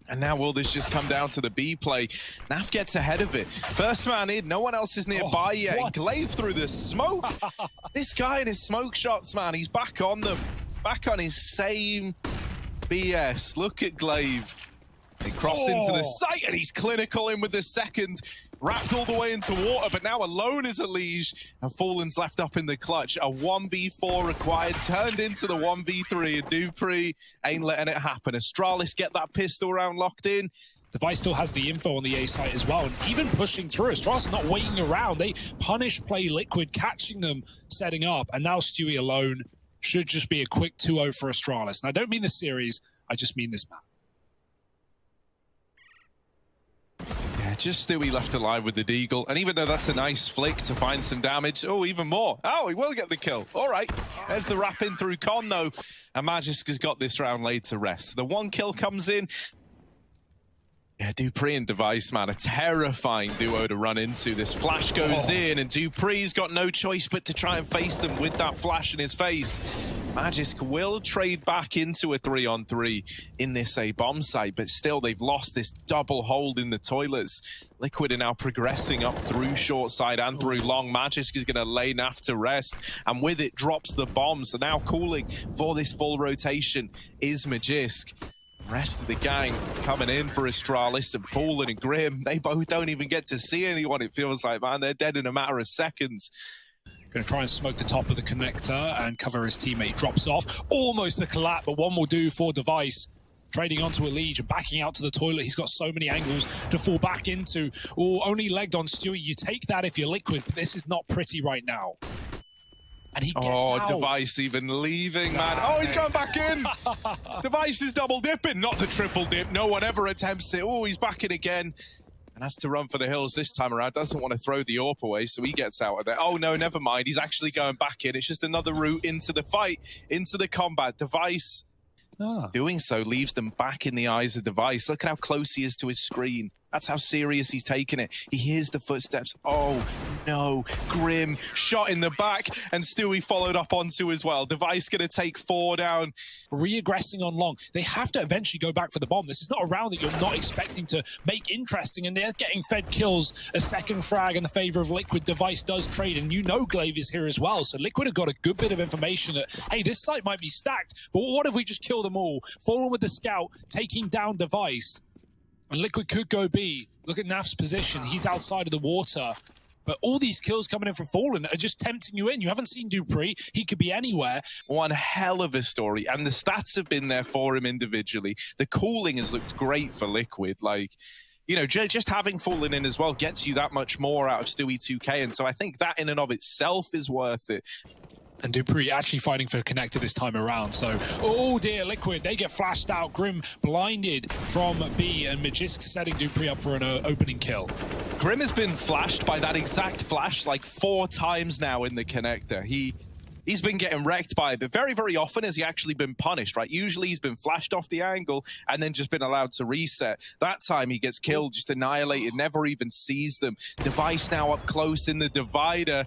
And now will this just come down to the B play? Naf gets ahead of it. First man in, no one else is nearby yet. And Glaive through the smoke. This guy and his smoke shots, man, he's back on them. Back on his same BS. Look at Glaive. He crossed into the site and he's clinical in with the second. Wrapped all the way into water, but now alone is a Liege. And Fallen's left up in the clutch. A 1v4 required, turned into the 1v3. And dupreeh ain't letting it happen. Astralis get that pistol round locked in. Device still has the info on the A site as well, and even pushing through. Astralis not waiting around. They punish play Liquid, catching them, setting up, and now Stewie alone should just be a quick 2-0 for Astralis. And I don't mean the series, I just mean this map. Yeah, just Stewie left alive with the Deagle. And even though that's a nice flick to find some damage, oh, even more. Oh, he will get the kill. All right. There's the wrap in through Con, though. And Magisk has got this round laid to rest. The one kill comes in. Yeah, dupreeh and Device, man, a terrifying duo to run into. This flash goes in, and dupreeh's got no choice but to try and face them with that flash in his face. Magisk will trade back into a 3-on-3 in this A bomb site, but still they've lost this double hold in the toilets. Liquid are now progressing up through short side and through long. Magisk is going to lay Naf to rest, and with it drops the bomb. So now cooling for this full rotation is Magisk. Rest of the gang coming in for Astralis and Fallen and Grim. They both don't even get to see anyone, it feels like, man. They're dead in a matter of seconds. Going to try and smoke the top of the connector and cover his teammate. Drops off. Almost a collapse, but one will do for Device. Trading onto a Liege and backing out to the toilet. He's got so many angles to fall back into. Oh, only legged on Stewie. You take that if you're Liquid, but this is not pretty right now. And he gets out. Device even leaving, man. Oh, he's going back in. Device is double dipping, not the triple dip. No one ever attempts it. Oh, he's back in again. And has to run for the hills this time around. Doesn't want to throw the AWP away, so he gets out of there. Oh, no, never mind. He's actually going back in. It's just another route into the fight, into the combat. Device doing so leaves them back in the eyes of Device. Look at how close he is to his screen. That's how serious he's taking it. He hears the footsteps. Oh, no. Grim shot in the back, and Stewie followed up onto as well. Device going to take 4 down. Re-aggressing on long. They have to eventually go back for the bomb. This is not a round that you're not expecting to make interesting, and they're getting fed kills. A second frag in the favor of Liquid. Device does trade, and you know Glaive is here as well. So Liquid have got a good bit of information that, hey, this site might be stacked, but what if we just kill them all? Fallen with the scout, taking down Device. And Liquid could go B. Look at Naf's position. He's outside of the water. But all these kills coming in from Fallen are just tempting you in. You haven't seen dupreeh. He could be anywhere. One hell of a story. And the stats have been there for him individually. The cooling has looked great for Liquid. Like, you know, just having Fallen in as well gets you that much more out of Stewie 2K. And so I think that in and of itself is worth it. And dupreeh actually fighting for connector this time around. So, oh dear, Liquid, they get flashed out. Grim blinded from B, and Magisk setting dupreeh up for an opening kill. Grim has been flashed by that exact flash like 4 times now in the connector. He's been getting wrecked by it, but very, very often has he actually been punished, right? Usually he's been flashed off the angle and then just been allowed to reset. That time he gets killed, just annihilated, never even sees them. Device now up close in the divider.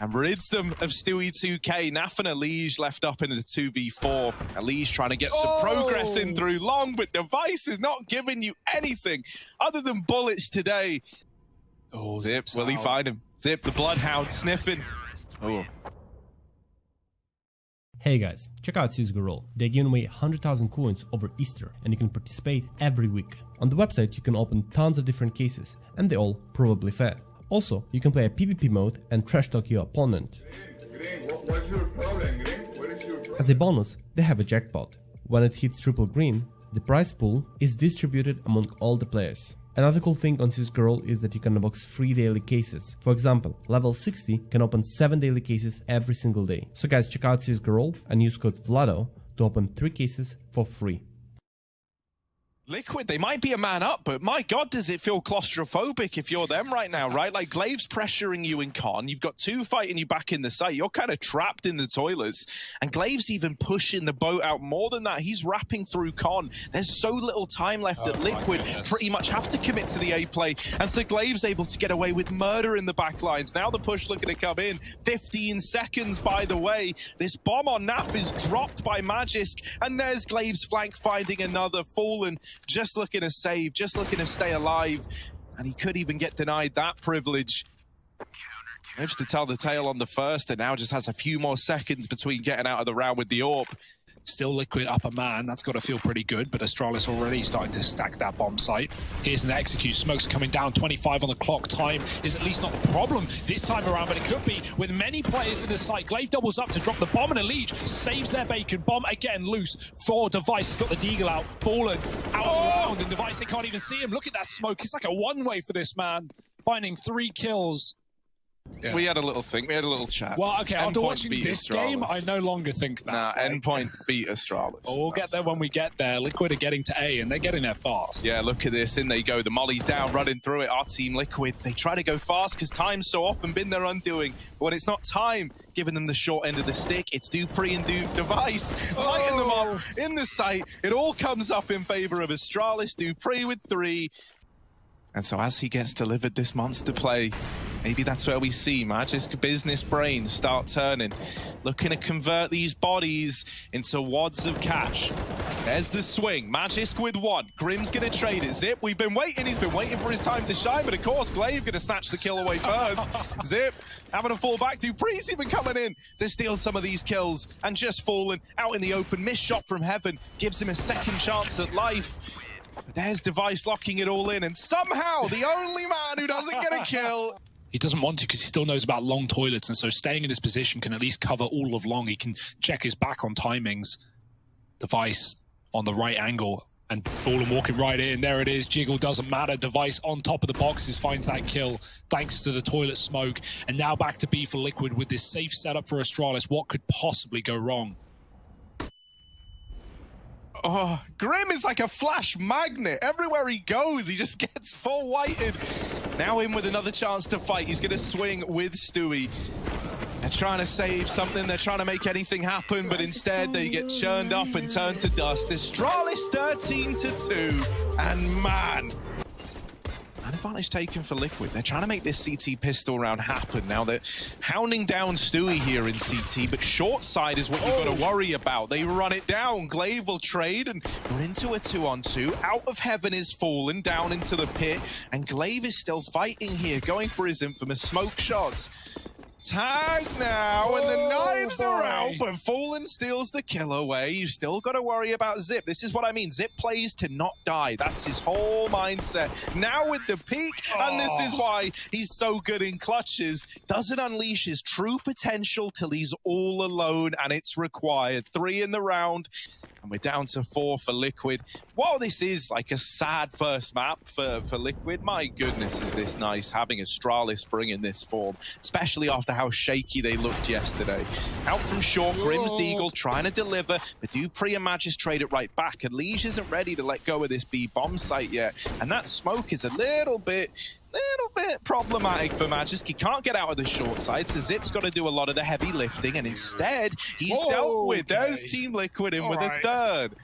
And rids them of Stewie 2K. Naf and a Liege left up in the 2v4. A Liege trying to get some progress in through long, but Device is not giving you anything other than bullets today. Oh, Zip, will he find him? Zip, the Bloodhound, sniffing. Oh. Hey guys, check out Csgo Roll. They're giving away 100,000 coins over Easter, and you can participate every week. On the website, you can open tons of different cases, and they're all probably fair. Also, you can play a PvP mode and trash talk your opponent. Green, what's your problem, Green? What is your problem? As a bonus, they have a jackpot. When it hits triple green, the prize pool is distributed among all the players. Another cool thing on Csgo Roll is that you can unbox free daily cases. For example, level 60 can open 7 daily cases every single day. So guys, check out Csgo Roll and use code VLADO to open 3 cases for free. Liquid, they might be a man up, but my God, does it feel claustrophobic if you're them right now, right? Like, Glaive's pressuring you in con. You've got 2 fighting you back in the site. You're kind of trapped in the toilets. And Glaive's even pushing the boat out more than that. He's wrapping through con. There's so little time left that Liquid pretty much have to commit to the A play. And so Glaive's able to get away with murder in the back lines. Now the push looking to come in. 15 seconds, by the way. This bomb on Naf is dropped by Magisk. And there's Glaive's flank finding another Fallen. just looking to save, just looking to stay alive. And he could even get denied that privilege. Managed to tell the tale on the first, and now just has a few more seconds between getting out of the round with the AWP. Still Liquid up a man. That's got to feel pretty good, but Astralis already starting to stack that bomb site. Here's an execute. Smoke's coming down. 25 on the clock. Time is at least not the problem this time around, but it could be with many players in the site. Glaive doubles up to drop the bomb, and Elige saves their bacon. Bomb again loose for Device. He's got the Deagle out. Fallen out of the round, and Device, they can't even see him. Look at that smoke. It's like a one-way for this man. Finding 3 kills. Yeah. We had a little think, we had a little chat. Well, okay, after Endpoint watching this game, I no longer think that. Nah, Endpoint beat Astralis. Oh, we'll get there when we get there. Liquid are getting to A, and they're getting there fast. Yeah, look at this. In they go. The molly's down, running through it. Our team Liquid, they try to go fast because time's so often been their undoing. But when it's not time giving them the short end of the stick, it's Dupree and Device lighting them up in the site. It all comes up in favor of Astralis. Dupree with 3. And so as he gets delivered this monster play, maybe that's where we see Magisk business brain start turning, looking to convert these bodies into wads of cash. There's the swing. Magisk with 1. Grim's going to trade it. Zip, we've been waiting. He's been waiting for his time to shine, but of course, Glaive going to snatch the kill away first. Zip having to fall back. Dupree's even coming in to steal some of these kills and just falling out in the open. Missed shot from heaven gives him a second chance at life. There's Device locking it all in, and somehow the only man who doesn't get a kill. He doesn't want to because he still knows about long toilets, and so staying in this position can at least cover all of long. He can check his back on timings. Device on the right angle, and Fallen walking right in. There it is. Jiggle doesn't matter. Device on top of the boxes finds that kill thanks to the toilet smoke. And now back to B for Liquid with this safe setup for Astralis. What could possibly go wrong? Oh, Grim is like a flash magnet. Everywhere he goes, he just gets full whited. Now in with another chance to fight. He's going to swing with Stewie. They're trying to save something. They're trying to make anything happen, but instead they get churned up and turned to dust. Astralis 13-2, and man, an advantage taken for Liquid. They're trying to make this CT pistol round happen. Now they're hounding down Stewie here in CT, but short side is what you've got to worry about. They run it down. Glaive will trade, and we're into a 2-on-2. Out of heaven is Fallen, down into the pit, and Glaive is still fighting here, going for his infamous smoke shots. Tag now, and the knives are out, but Fallen steals the kill away. You still got to worry about Zip. This is what I mean. Zip plays to not die. That's his whole mindset. Now with the peak, and this is why he's so good in clutches. Doesn't unleash his true potential till he's all alone, and it's required. 3 in the round. And we're down to 4 for Liquid. While this is like a sad first map for Liquid, my goodness, is this nice having Astralis bring in this form, especially after how shaky they looked yesterday. Out from short, Grim's Deagle trying to deliver, but Dupree and Magis trade it right back, and Lige isn't ready to let go of this B bomb site yet. And that smoke is a little bit problematic for Magisk. He can't get out of the short side, so Zip's got to do a lot of the heavy lifting, and instead he's dealt with. There's Team Liquid in with a third.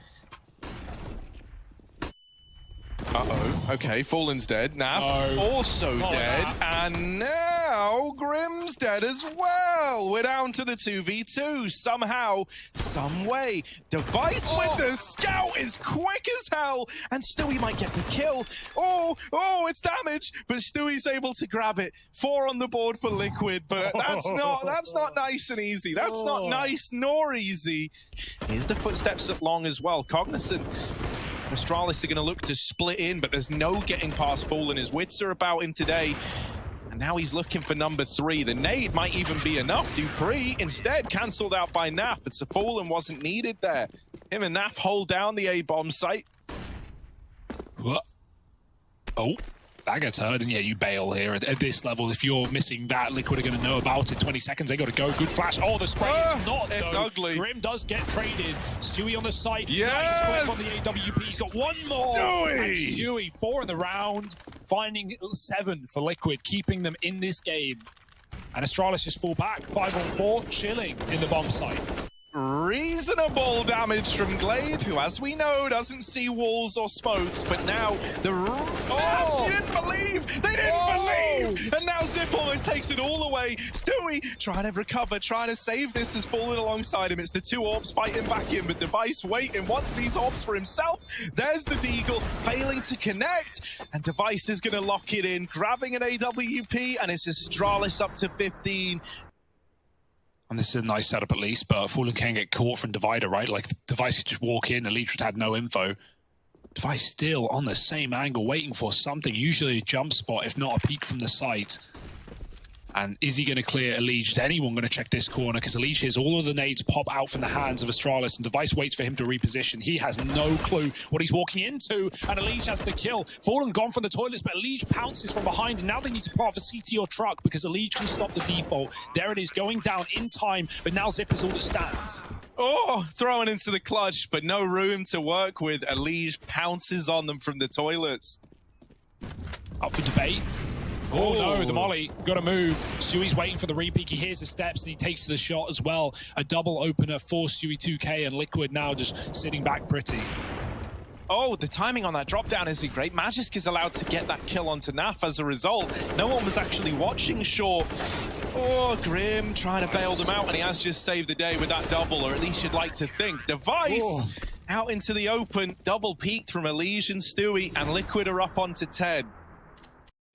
Uh-oh. Okay, Fallen's dead. Naf also dead. And now Grim's dead as well. We're down to the 2v2. Somehow, some way. Device with the scout is quick as hell. And Stewie might get the kill. Oh, it's damage. But Stewie's able to grab it. 4 on the board for Liquid. But that's not nice and easy. That's not nice nor easy. Here's the footsteps at long as well. Cognizant. Astralis are going to look to split in, but there's no getting past Fallen. His wits are about him today. And now he's looking for number 3. The nade might even be enough. Dupree instead cancelled out by Naf. It's a Fallen wasn't needed there. Him and Naf hold down the A-bomb site. What? Oh, that gets heard, and yeah, you bail here at this level. If you're missing that, Liquid are going to know about it. 20 seconds, they got to go. Good flash. Oh, the spray is not, it's though. ugly. Grim does get traded. Stewie on the site. Yes! Nice flip on the AWP. He's got one more. And Stewie, 4 in the round, finding 7 for Liquid, keeping them in this game. And Astralis just fall back. 5-on-4, chilling in the bomb site. reasonable damage from Glaive, who, as we know, doesn't see walls or smokes, but now the... Oh! They didn't believe! They didn't believe! And now Zip almost takes it all away. Stewie trying to recover, trying to save this, has fallen alongside him. It's the two orbs fighting back in, but Device waiting, wants these orbs for himself. There's the Deagle, failing to connect, and Device is going to lock it in, grabbing an AWP, and it's Astralis up to 15. And this is a nice setup at least, but Fallen can get caught from Divider, right? Like, Device could just walk in, Elite had no info. Device still on the same angle, waiting for something, usually a jump spot, if not a peek from the site. And is he going to clear Elige? Is anyone going to check this corner? Because Elige hears all of the nades pop out from the hands of Astralis, and Device waits for him to reposition. He has no clue what he's walking into, and Elige has the kill. Fallen gone from the toilets, but Elige pounces from behind, and now they need to put off a CT or truck because Elige can stop the default. There it is, going down in time, but now Zip is all that stands. Oh, throwing into the clutch, but no room to work with. Elige pounces on them from the toilets. Up for debate. Oh no, the molly, gotta move. Stewie's waiting for the repeat. He hears the steps and he takes the shot as well. A double opener for Stewie 2K, and Liquid now just sitting back pretty. Oh, the timing on that drop down isn't great. Magisk is allowed to get that kill onto Naf as a result. No one was actually watching Short. Oh, Grim trying to bail them out, and he has just saved the day with that double, or at least you'd like to think. Device out into the open, double peaked from Elige and Stewie, and Liquid are up onto 10.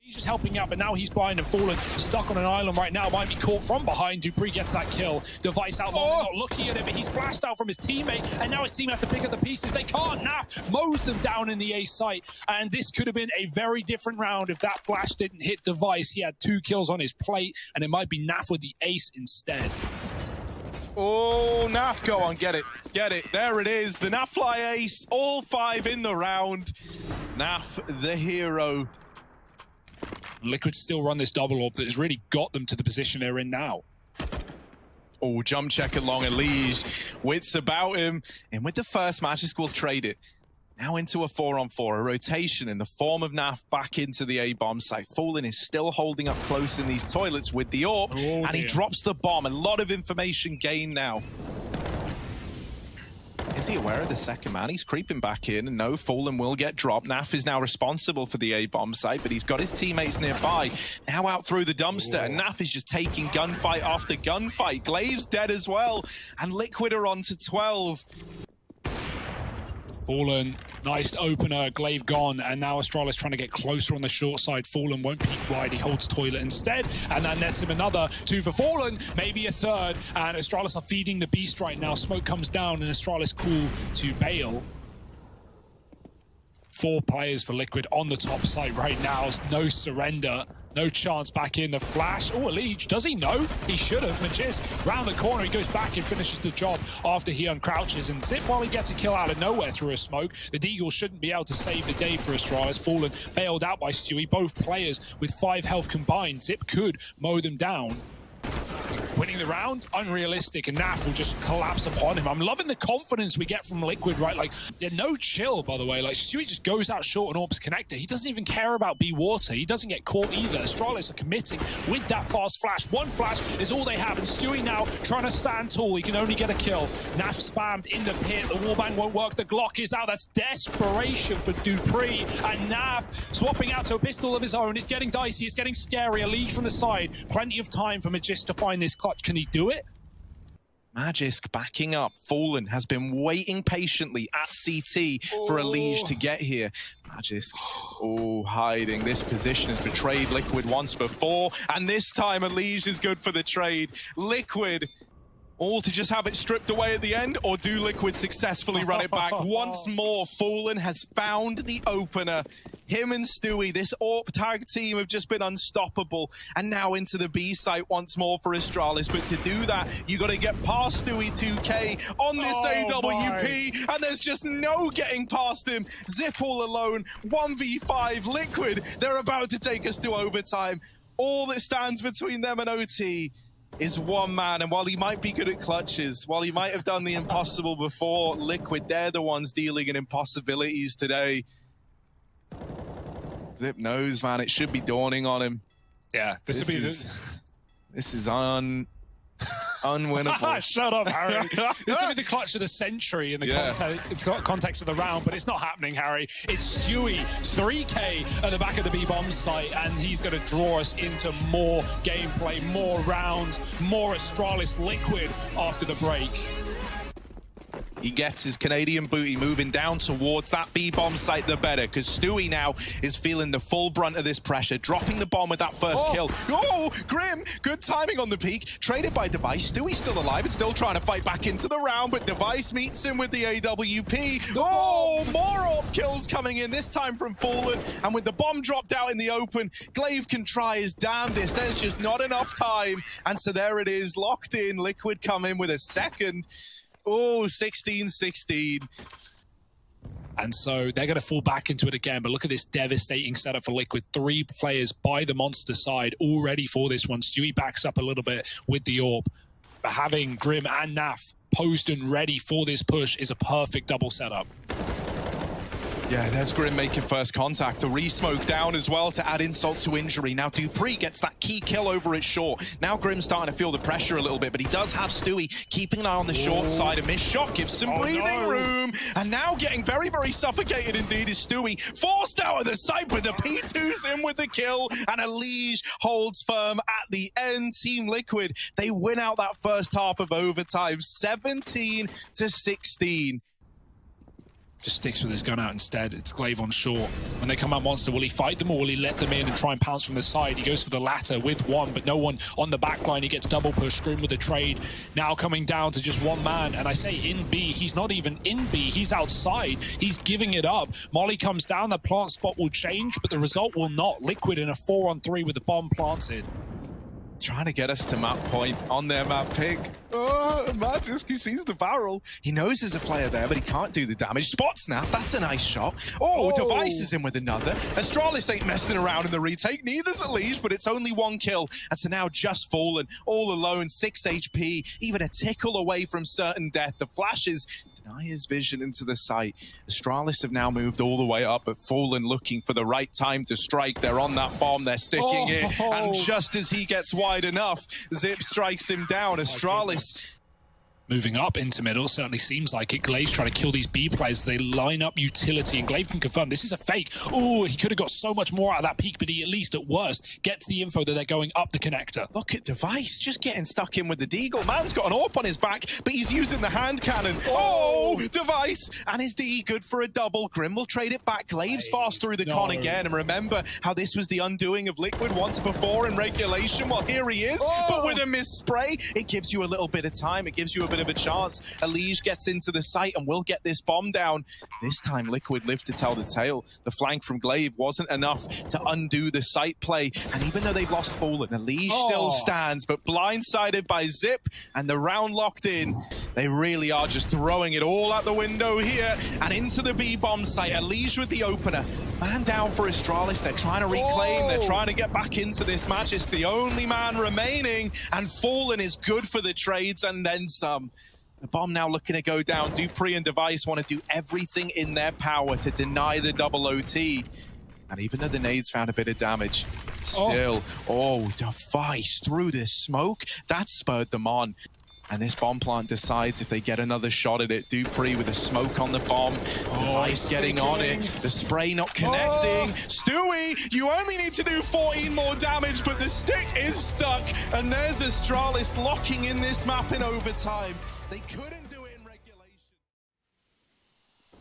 He's just helping out, but now he's blind and Fallen stuck on an island right now. Might be caught from behind. Dupree gets that kill. Device out long, not looking at him, but he's flashed out from his teammate, and now his team have to pick up the pieces. They can't. Naf mows them down in the A site, and this could have been a very different round if that flash didn't hit Device. He had 2 kills on his plate, and it might be Naf with the ace instead. Oh, Naf, go on, get it. Get it. There it is. The Naf fly ace, all 5 in the round. Naf, the hero. Liquid still run this double orb that has really got them to the position they're in now. Oh, jump check along Elige. Wits about him. And with the first Magisk will trade it. Now into a 4-on-4, a rotation in the form of Naf back into the A-bomb site. Fallen is still holding up close in these toilets with the orb, and he drops the bomb. A lot of information gained now. Is he aware of the second man? He's creeping back in, and no, Fallen will get dropped. Naf is now responsible for the A-bomb site, but he's got his teammates nearby. Now out through the dumpster, and Naf is just taking gunfight after gunfight. Glaive's dead as well, and Liquid are on to 12. Fallen, nice opener, Glaive gone, and now Astralis trying to get closer on the short side. Fallen won't peek wide, he holds toilet instead, and that nets him another 2 for Fallen, maybe a third, and Astralis are feeding the beast right now. Smoke comes down, and Astralis cool to bail. 4 players for Liquid on the top side right now. No surrender. No chance back in the flash. Oh, Elige, does he know? He should have. Magisk round the corner, he goes back and finishes the job after he uncrouches. And Zip, while he gets a kill out of nowhere through a smoke, the Deagle shouldn't be able to save the day for Astralis. Fallen bailed out by Stewie. Both players with 5 health combined. Zip could mow them down. Winning the round, unrealistic, and Naf will just collapse upon him. I'm loving the confidence we get from Liquid, right? Like, yeah, no chill, by the way. Like, Stewie just goes out short and orbs connector. He doesn't even care about B-Water. He doesn't get caught either. Astralis are committing with that fast flash. 1 flash is all they have, and Stewie now trying to stand tall. He can only get a kill. Naf spammed in the pit. The wallbang won't work. The Glock is out. That's desperation for Dupree, and Naf swapping out to a pistol of his own. It's getting dicey. It's getting scary. A lead from the side. Plenty of time for Magisk to find this clutch. Can he do it? Magisk backing up. Fallen has been waiting patiently at CT for Elige to get here. Magisk, hiding. This position has betrayed Liquid once before, and this time Elige is good for the trade. Liquid, all to just have it stripped away at the end, or do Liquid successfully run it back? Once more, Fallen has found the opener. Him and Stewie, this AWP tag team have just been unstoppable. And now into the B site once more for Astralis. But to do that, you got to get past Stewie 2K on this AWP. And there's just no getting past him. Zip all alone, 1v5, Liquid. They're about to take us to overtime. All that stands between them and OT is one man, and while he might be good at clutches, while he might have done the impossible before, Liquid, they're the ones dealing in impossibilities today. Zip knows, man, it should be dawning on him. Yeah, this is Unwinnable. Shut up, Harry. This will be the clutch of the century in the context of the round, but it's not happening, Harry. It's Stewie, 3K at the back of the B-bomb site, and he's going to draw us into more gameplay, more rounds, more Astralis Liquid after the break. He gets his Canadian booty moving down towards that B-bomb site, the better, because Stewie now is feeling the full brunt of this pressure, dropping the bomb with that first kill. Oh, Grim, good timing on the peak, traded by Device. Stewie's still alive and still trying to fight back into the round, but Device meets him with the AWP. Oh, more AWP kills coming in, this time from Fallen, and with the bomb dropped out in the open, Glaive can try his damnedest. There's just not enough time, and so there it is, locked in. Liquid come in with a second. Oh, 16-16. And so they're going to fall back into it again. But look at this devastating setup for Liquid. 3 players by the monster side all ready for this one. Stewie backs up a little bit with the AWP. But having Grim and Naf posed and ready for this push is a perfect double setup. Yeah, there's Grim making first contact. A re-smoke down as well to add insult to injury. Now Dupree gets that key kill over at short. Now Grim's starting to feel the pressure a little bit, but he does have Stewie keeping an eye on the short side. A missed shot gives some breathing room. And now getting very, very suffocated indeed is Stewie. Forced out of the site, but the P2's in with the kill. And Elige holds firm at the end. Team Liquid, they win out that first half of overtime, 17-16. Just sticks with his gun out instead. It's Glaive on short. When they come out monster, will he fight them or will he let them in and try and pounce from the side? He goes for the latter with one, but no one on the back line. He gets double push. Grim with a trade. Now coming down to just one man. And I say in B, he's not even in B. He's outside. He's giving it up. Molly comes down. The plant spot will change, but the result will not. Liquid in a 4-on-3 with the bomb planted. Trying to get us to map point on their map pick. Oh, Magisk, he sees the barrel. He knows there's a player there, but he can't do the damage. Spot snap, that's a nice shot. Oh, Device is in with another. Astralis ain't messing around in the retake, neither's Elige, but it's only 1 kill. And so now just Fallen, all alone, 6 HP, even a tickle away from certain death. The flashes deny his vision into the site. Astralis have now moved all the way up, but Fallen looking for the right time to strike. They're on that bomb, they're sticking it, and just as he gets wide enough, Zip strikes him down. Astralis moving up into middle, certainly seems like it. Glaive's trying to kill these B players. They line up utility, and Glaive can confirm this is a fake. Oh, he could have got so much more out of that peak, but he at least at worst gets the info that they're going up the connector. Look at Device, just getting stuck in with the deagle. Man's got an AWP on his back, but he's using the hand cannon. Oh, Device, and his D good for a double. Grim will trade it back. Glaive's fast through the con again, and remember how this was the undoing of Liquid once before in regulation. Well, here he is, but with a missed spray, it gives you a little bit of time. It gives you a bit of a chance. Elige gets into the site and will get this bomb down. This time Liquid lived to tell the tale. The flank from Glaive wasn't enough to undo the site play, and even though they've lost Fallen, Elige still stands, but blindsided by Zip and the round locked in. They really are just throwing it all out the window here and into the B-bomb site. Elige with the opener. Man down for Astralis. They're trying to reclaim. They're trying to get back into this match. It's the only man remaining, and Fallen is good for the trades and then some. The bomb now looking to go down. Dupree and Device want to do everything in their power to deny the double OT. And even though the nades found a bit of damage, still, Device through the smoke, that spurred them on. And this bomb plant decides if they get another shot at it. Dupree with a smoke on the bomb. Device getting on it. The spray not connecting. Stewie, you only need to do 14 more damage, but the stick is stuck. And there's Astralis locking in this map in overtime. They couldn't do it in regulation.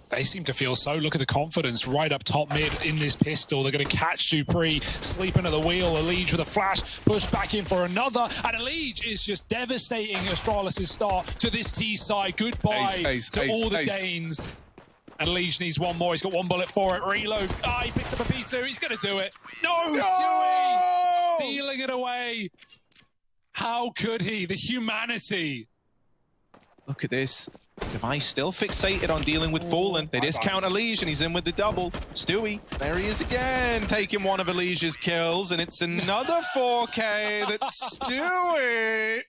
They seem to feel so. Look at the confidence right up top mid in this pistol. They're going to catch Dupree sleeping at the wheel. Elige with a flash, pushed back in for another. And Elige is just devastating Astralis' start to this T side. Goodbye to all the Danes. And Elige needs one more. He's got 1 bullet for it. Reload. He picks up a P2. He's going to do it. No! Stewie! Stealing it away. How could he? The humanity. Look at this. Device still fixated on dealing with Fallen. They discount Elige and he's in with the double. Stewie, there he is again, taking one of Elige's kills, and it's another 4K that Stewie.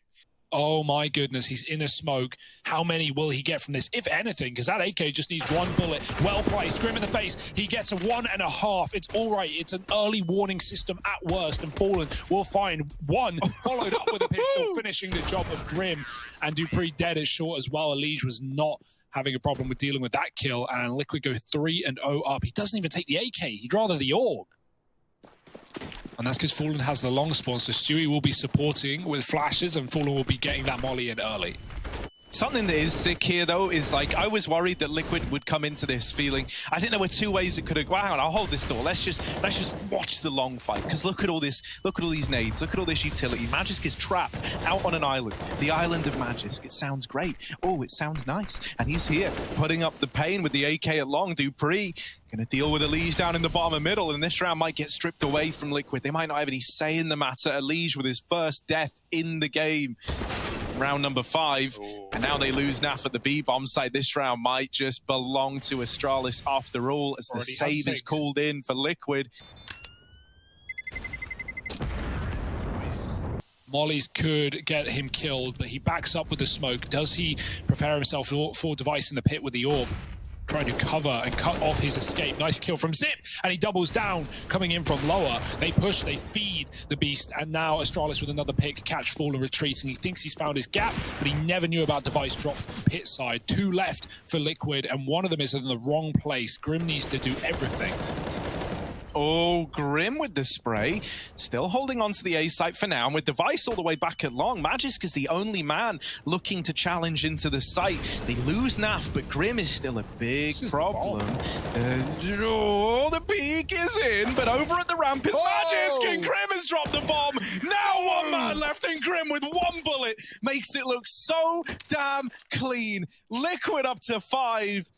Oh my goodness, he's in a smoke. How many will he get from this, if anything? Because that AK just needs one bullet. Well placed, Grim in the face. He gets a 1.5. It's all right. It's an early warning system at worst, and Fallen will find one, followed up with a pistol, finishing the job of Grim. And Dupree dead as short as well. Elige was not having a problem with dealing with that kill, and Liquid go 3-0 up. He doesn't even take the AK. He'd rather the AUG. And that's because Fallen has the long spawn, so Stewie will be supporting with flashes, and Fallen will be getting that molly in early. Something that is sick here, though, is like I was worried that Liquid would come into this feeling. I think there were two ways it could have. Well, hang on, I'll hold this door. Let's just watch the long fight, because look at all this. Look at all these nades. Look at all this utility. Magisk is trapped out on an island. The island of Magisk. It sounds great. Oh, it sounds nice. And he's here, putting up the pain with the AK at long. Dupree gonna deal with Elige down in the bottom and middle, and this round might get stripped away from Liquid. They might not have any say in the matter. Elige with his first death in the game. Round number 5, and now they lose Naf at the B bomb site. This round might just belong to Astralis after all, as the save is called in for Liquid. Mollies could get him killed, but he backs up with the smoke. Does he prepare himself for Device in the pit with the orb? Trying to cover and cut off his escape. Nice kill from Zip, and he doubles down, coming in from lower. They push, they feed the beast, and now Astralis with another pick, catch Fallen retreating. He thinks he's found his gap, but he never knew about Device drop pit side. 2 left for Liquid, and one of them is in the wrong place. Grim needs to do everything. Oh, Grim with the spray, still holding on to the A site for now, and with Device all the way back at long, Magisk is the only man looking to challenge into the site. They lose Naf, but Grim is still a big problem. Oh, the peak is in, but over at the ramp is Magisk, and Grim has dropped the bomb. Now one man left, and Grim with 1 bullet makes it look so damn clean. Liquid up to 5.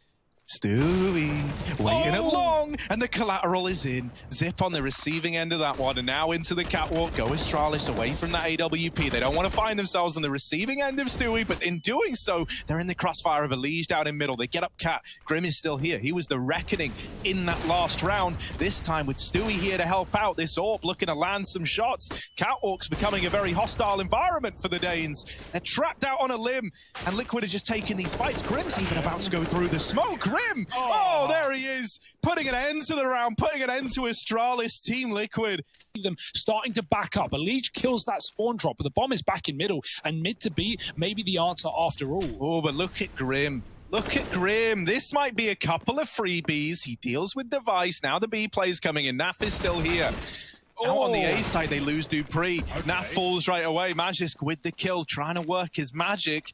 Stewie waiting at long, and the collateral is in. Zip on the receiving end of that one, and now into the catwalk. Go Astralis away from that AWP. They don't want to find themselves on the receiving end of Stewie, but in doing so, they're in the crossfire of Elige down in middle. They get up Cat. Grim is still here. He was the reckoning in that last round. This time with Stewie here to help out. This AWP looking to land some shots. Catwalk's becoming a very hostile environment for the Danes. They're trapped out on a limb, and Liquid are just taking these fights. Grim's even about to go through the smoke. Grim! Oh, there he is, putting an end to the round, putting an end to Astralis, Team Liquid. Them starting to back up. Elige kills that spawn drop, but the bomb is back in middle, and mid to B may be the answer after all. Oh, but look at Grim. Look at Grim. This might be a couple of freebies. He deals with Device. Now the B play's coming in. Naf is still here. Now on the A side, they lose Dupree. Naf falls right away. Magisk with the kill, trying to work his magic.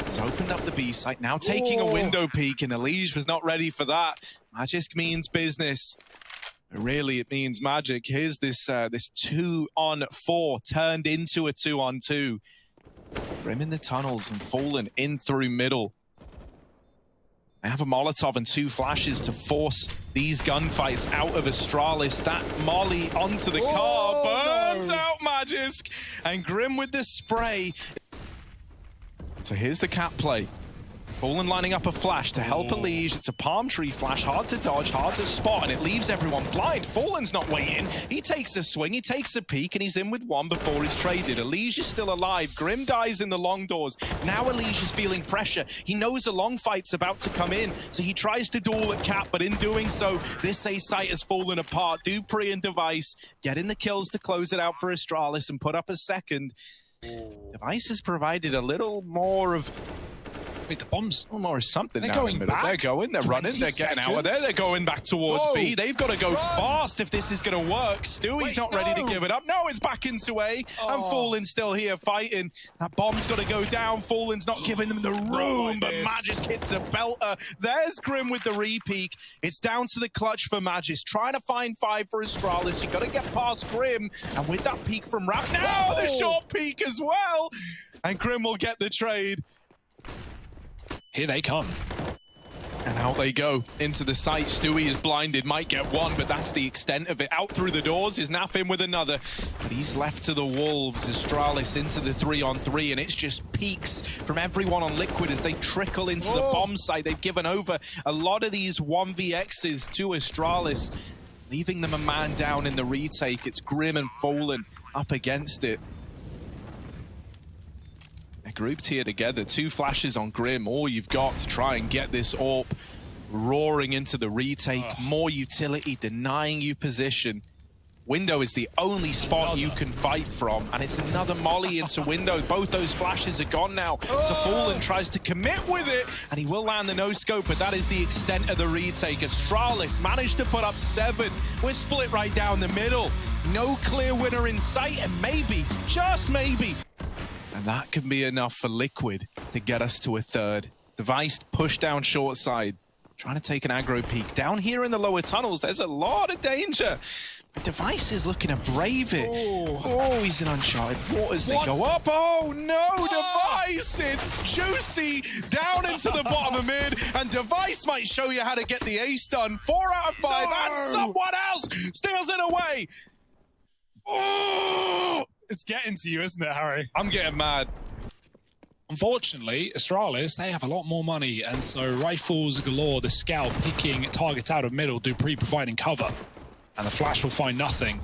He's opened up the B site, now taking a window peek, and Elige was not ready for that. Magisk means business. But really, it means magic. Here's this 2-on-4 turned into a 2-on-2. Grim in the tunnels and Fallen in through middle. They have a Molotov and 2 flashes to force these gunfights out of Astralis. That molly onto the car burns out Magisk, and Grim with the spray. So here's the cat play. Fallen lining up a flash to help Elige. It's a palm tree flash, hard to dodge, hard to spot, and it leaves everyone blind. Fallen's not waiting. He takes a swing, he takes a peek, and he's in with 1 before he's traded. Elige is still alive. Grim dies in the long doors. Now Elige is feeling pressure. He knows a long fight's about to come in, so he tries to duel at Cat, but in doing so, this A site has fallen apart. Dupree and Device getting the kills to close it out for Astralis and put up a second. Device has provided a little more of... Wait, the bombs? A little more of something. They're now going in the middle. back. They're going, they're running, they're getting out of there. They're going back towards B. They've got to go fast if this is going to work. Stewie's not ready to give it up. No, it's back into A, and Fallen's still here fighting. That bomb's got to go down. Fallen's not giving them the room, but Magisk hits a belter. There's Grim with the re-peek. It's down to the clutch for Magisk. Trying to find 5 for Astralis. You got to get past Grim, and with that peek from Rap, now the short peek as well, and Grim will get the trade. Here they come. And out they go into the site. Stewie is blinded, might get 1, but that's the extent of it. Out through the doors is Naf in with another, but he's left to the wolves. Astralis into the 3-on-3, and it's just peaks from everyone on Liquid as they trickle into the bomb site. They've given over a lot of these 1vx's to Astralis, leaving them a man down in the retake. It's Grim and Fallen up against it. grouped here together. 2 flashes on Grim. All you've got to try and get this AWP roaring into the retake. More utility, denying you position. Window is the only spot you can fight from, and it's another molly into Window. Both those flashes are gone now. So Fallen tries to commit with it, and he will land the no-scope, but that is the extent of the retake. Astralis managed to put up 7. We're split right down the middle. No clear winner in sight, and maybe, just maybe, and that can be enough for Liquid to get us to a 3rd. Device pushed down short side, trying to take an aggro peek. Down here in the lower tunnels, there's a lot of danger. Device is looking to brave it. Oh, he's in uncharted waters. They go up. Oh, no, Device. It's juicy down into the bottom of mid. And Device might show you how to get the ace done. 4 out of 5. And someone else steals it away. Oh! It's getting to you, isn't it, Harry? I'm getting mad. Unfortunately, Astralis, they have a lot more money. And so rifles galore, the scout picking targets out of middle, Dupree providing cover. And the flash will find nothing.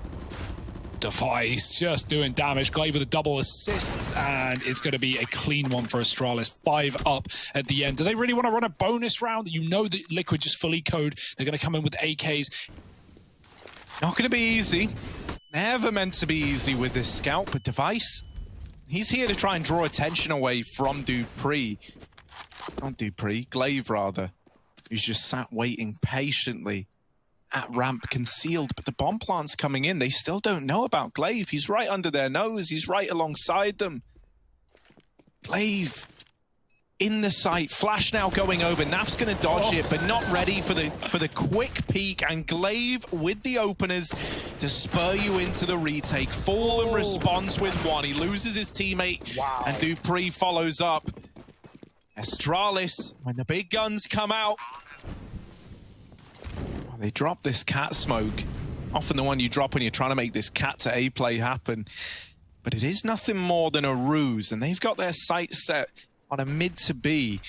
Device just doing damage. Glaive with a double assists, and it's going to be a clean one for Astralis. 5 up at the end. Do they really want to run a bonus round? You know that Liquid just fully code. They're going to come in with AKs. Not going to be easy. Never meant to be easy with this scout, but Device, he's here to try and draw attention away from Dupree. Not Dupree, Glaive rather. Who's just sat waiting patiently at ramp concealed, but the bomb plant's coming in. They still don't know about Glaive. He's right under their nose. He's right alongside them. Glaive in the sight. Flash now going over. Naf's going to dodge it, but not ready for the quick peek. And Glaive with the openers to spur you into the retake. Fallen responds with 1. He loses his teammate, and Dupree follows up. Astralis, when the big guns come out, they drop this cat smoke, often the one you drop when you're trying to make this cat to A play happen. But it is nothing more than a ruse, and they've got their sights set on a mid to B.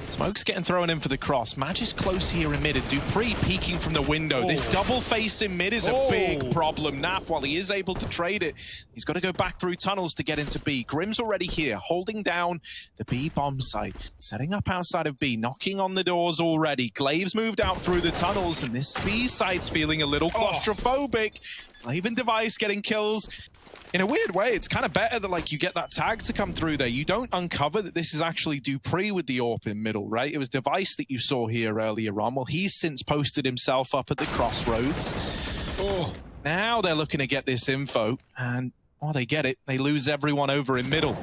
Smoke's getting thrown in for the cross. Magic's close here in mid, and Dupree peeking from the window. This double face in mid is a big problem. Naf, while he is able to trade it, he's got to go back through tunnels to get into B. Grim's already here, holding down the B bomb site, setting up outside of B, knocking on the doors already. Glaive's moved out through the tunnels, and this B site's feeling a little claustrophobic. Glaive and Device getting kills. In a weird way, it's kind of better that, like, you get that tag to come through there. You don't uncover that this is actually Dupree with the AWP in middle, right? It was Device that you saw here earlier on. Well, he's since posted himself up at the crossroads. Now they're looking to get this info, and, they get it. They lose everyone over in middle.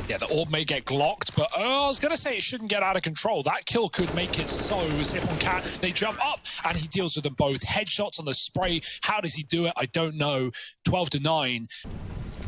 Yeah, the orb may get glocked, but I was going to say it shouldn't get out of control. That kill could make it so. Zip on Cat, they jump up, and he deals with them both. Headshots on the spray. How does he do it? I don't know. 12-9.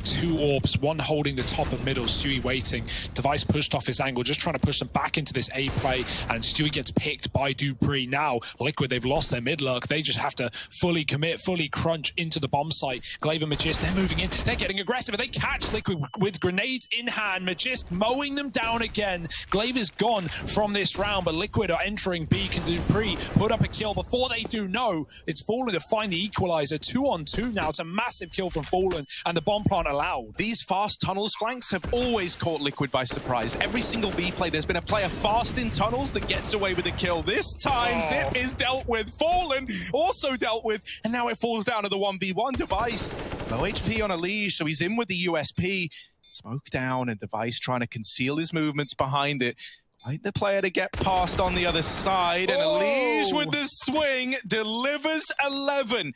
2 orbs, 1 holding the top of middle, Stewie waiting. Device pushed off his angle, just trying to push them back into this A play, and Stewie gets picked by Dupree. Now, Liquid, they've lost their mid lurk. They just have to fully commit, fully crunch into the bomb site. Glaive and Magisk, they're moving in, they're getting aggressive, and they catch Liquid with grenades in hand. Magisk mowing them down again. Glaive is gone from this round, but Liquid are entering B. Can Dupree put up a kill before they do? No, it's Fallen to find the equalizer. 2-on-2 now. It's a massive kill from Fallen, and the bomb plant allowed. These fast tunnels flanks have always caught Liquid by surprise. Every single B play, there's been a player fast in tunnels that gets away with a kill. This time, Zip is dealt with. Fallen also dealt with, and now it falls down to the 1v1. Device, low HP on a leash, so he's in with the USP. Smoke down, and Device trying to conceal his movements behind it. Quite the player to get past on the other side, and a leash with the swing delivers 11.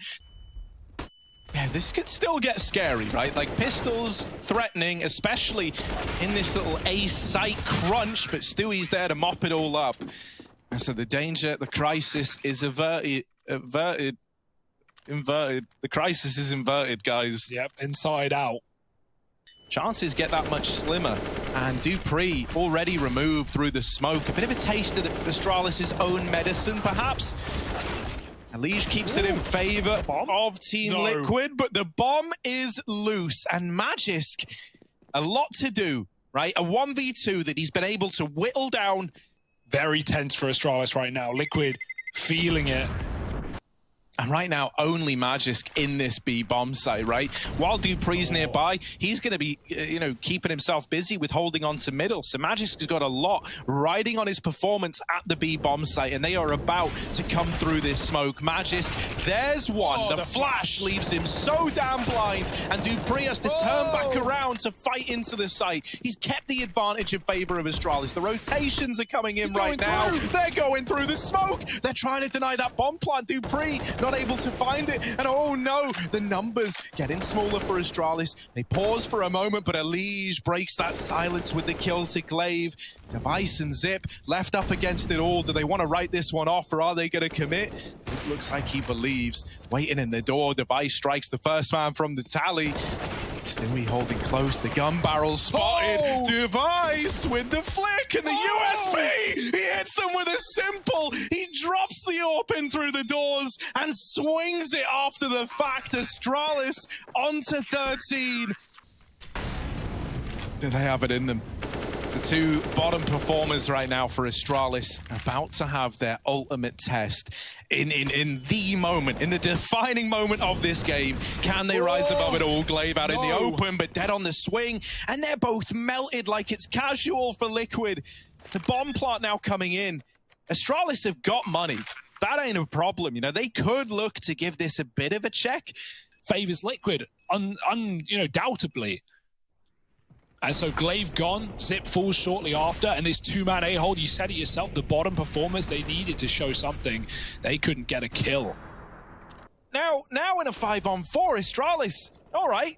Yeah, this could still get scary, right? Like, pistols threatening, especially in this little A site crunch, but Stewie's there to mop it all up. And so the danger, the crisis is inverted. The crisis is inverted, guys. Yep, inside out. Chances get that much slimmer, and Dupree already removed through the smoke. A bit of a taste of Astralis' own medicine, perhaps. Lige keeps it in favor of Team Liquid, but the bomb is loose, and Magisk, a lot to do, right? A 1v2 that he's been able to whittle down. Very tense for Astralis right now. Liquid feeling it. And right now, only Magisk in this B bomb site, right? While Dupree's nearby, he's going to be, keeping himself busy with holding on to middle. So Magisk has got a lot riding on his performance at the B bomb site, and they are about to come through this smoke. Magisk, there's one. The flash leaves him so damn blind, and Dupree has to turn back around to fight into the site. He's kept the advantage in favor of Astralis. The rotations are coming in right now. They're going through the smoke. They're trying to deny that bomb plant. Dupree not able to find it, and oh no, the numbers getting smaller for Astralis. They pause for a moment, but Elige breaks that silence with the kill to Glaive. Device and Zip left up against it all. Do they want to write this one off, or are they going to commit? Zip looks like he believes. Waiting in the door, Device strikes the first man from the tally. Stewie holding close, the gun barrel spotted. Device with the flick and the USP. He hits them with a simple. He drops the AWP in through the doors and swings it after the fact. Astralis onto 13. Do they have it in them? The two bottom performers right now for Astralis about to have their ultimate test in the moment, in the defining moment of this game. Can they rise above it all? Glaive out in the open, but dead on the swing, and they're both melted like it's casual for Liquid. The bomb plot now coming in. Astralis have got money. That ain't a problem, They could look to give this a bit of a check. Favors Liquid, doubtably. And so Glaive gone, Zip falls shortly after, and this two-man A-hold, you said it yourself, the bottom performers, they needed to show something. They couldn't get a kill. Now in a 5-on-4, Astralis, all right,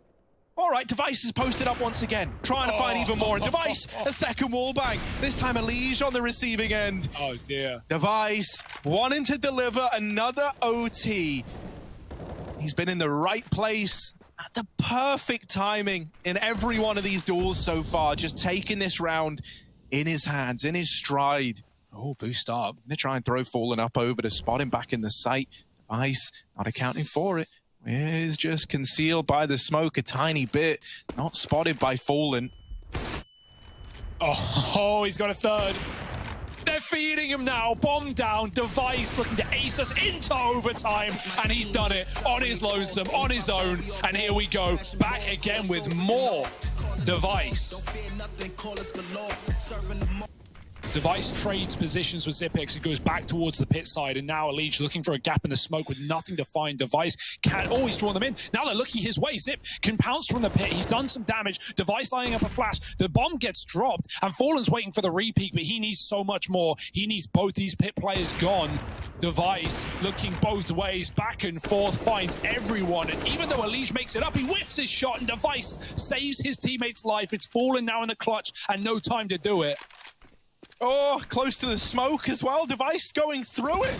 Device is posted up once again, trying to find even more, and Device, a second wall bang, this time Elige on the receiving end. Oh dear. Device wanting to deliver another OT. He's been in the right place at the perfect timing in every one of these duels so far, just taking this round in his hands, in his stride. Oh, boost up. Gonna try and throw Fallen up over to spot him back in the site. Device not accounting for it. Is just concealed by the smoke a tiny bit. Not spotted by Fallen. Oh, he's got a third. They're feeding him now. Bomb down. Device looking to ace us into overtime. And he's done it on his lonesome, on his own. And here we go. Back again with more Device. Device trades positions with Zipix and goes back towards the pit side, and now Elige looking for a gap in the smoke with nothing to find. Device can always draw them in. Now they're looking his way. Zip can pounce from the pit. He's done some damage. Device lining up a flash. The bomb gets dropped, and Fallen's waiting for the repeat, but he needs so much more. He needs both these pit players gone. Device looking both ways, back and forth, finds everyone, and even though Elige makes it up, he whiffs his shot, and Device saves his teammate's life. It's Fallen now in the clutch, and no time to do it. Oh, close to the smoke as well. Device going through it.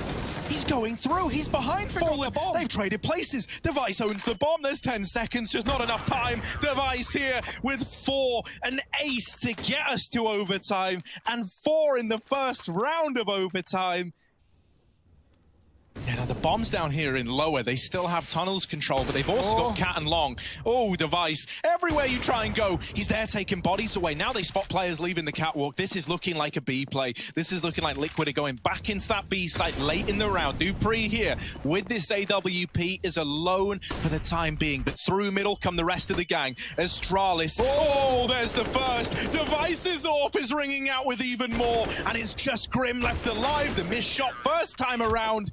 He's going through. He's behind Fallen. They've traded places. Device owns the bomb. There's 10 seconds, just not enough time. Device here with 4. An ace to get us to overtime. And 4 in the first round of overtime. Yeah, now the bombs down here in lower, they still have tunnels control, but they've also got Cat and Long. Oh, Device, everywhere you try and go, he's there taking bodies away. Now they spot players leaving the catwalk. This is looking like a B play. This is looking like Liquid are going back into that B site late in the round. Dupree here with this AWP is alone for the time being, but through middle come the rest of the gang. Astralis, there's the first. Device's AWP is ringing out with even more, and it's just Grim left alive. The missed shot first time around.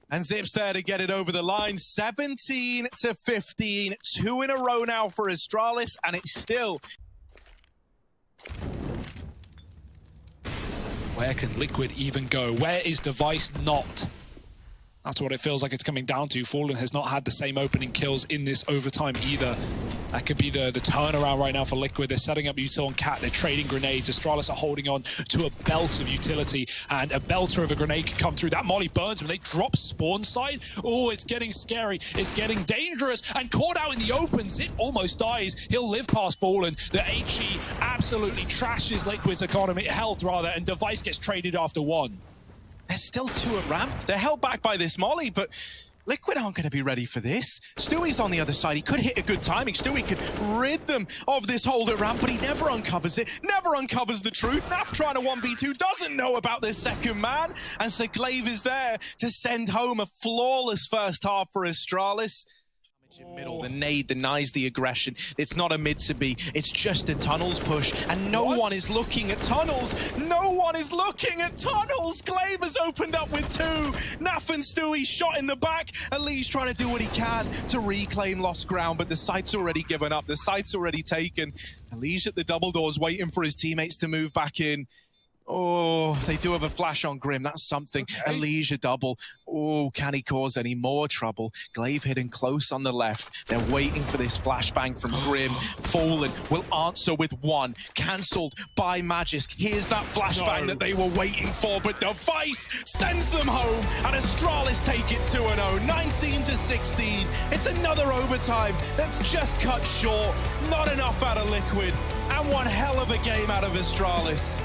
And Zip's there to get it over the line. 17-15. 2 in a row now for Astralis, and it's still... Where can Liquid even go? Where is Device not? That's what it feels like it's coming down to. Fallen has not had the same opening kills in this overtime either. That could be the turnaround right now for Liquid. They're setting up Util and Cat. They're trading grenades. Astralis are holding on to a belt of utility, and a belter of a grenade can come through. That molly burns when they drop spawn side. Oh, it's getting scary. It's getting dangerous, and caught out in the open. Zip almost dies. He'll live past Fallen. The HE absolutely trashes Liquid's health, and Device gets traded after 1. There's still 2 at ramp. They're held back by this molly, but Liquid aren't going to be ready for this. Stewie's on the other side. He could hit a good timing. Stewie could rid them of this hold at ramp, but he never uncovers it, never uncovers the truth. Naf trying to 1v2, doesn't know about this second man, and so Glaive is there to send home a flawless first half for Astralis. In middle, the nade denies the aggression. It's not a mid to be, it's just a tunnels push, and no one is looking at tunnels. No one is looking at tunnels. Glaive has opened up with 2. Naf and Stewie shot in the back. Ali's trying to do what he can to reclaim lost ground, but the site's already given up. The site's already taken. Ali's at the double doors waiting for his teammates to move back in. Oh, they do have a flash on Grim. That's something. Okay. Elijah double. Oh, can he cause any more trouble? Glaive hidden close on the left. They're waiting for this flashbang from Grim. Fallen will answer with 1. Cancelled by Magisk. Here's that flashbang that they were waiting for, but Device sends them home, and Astralis take it 2-0, 19-16. It's another overtime that's just cut short. Not enough out of Liquid, and one hell of a game out of Astralis.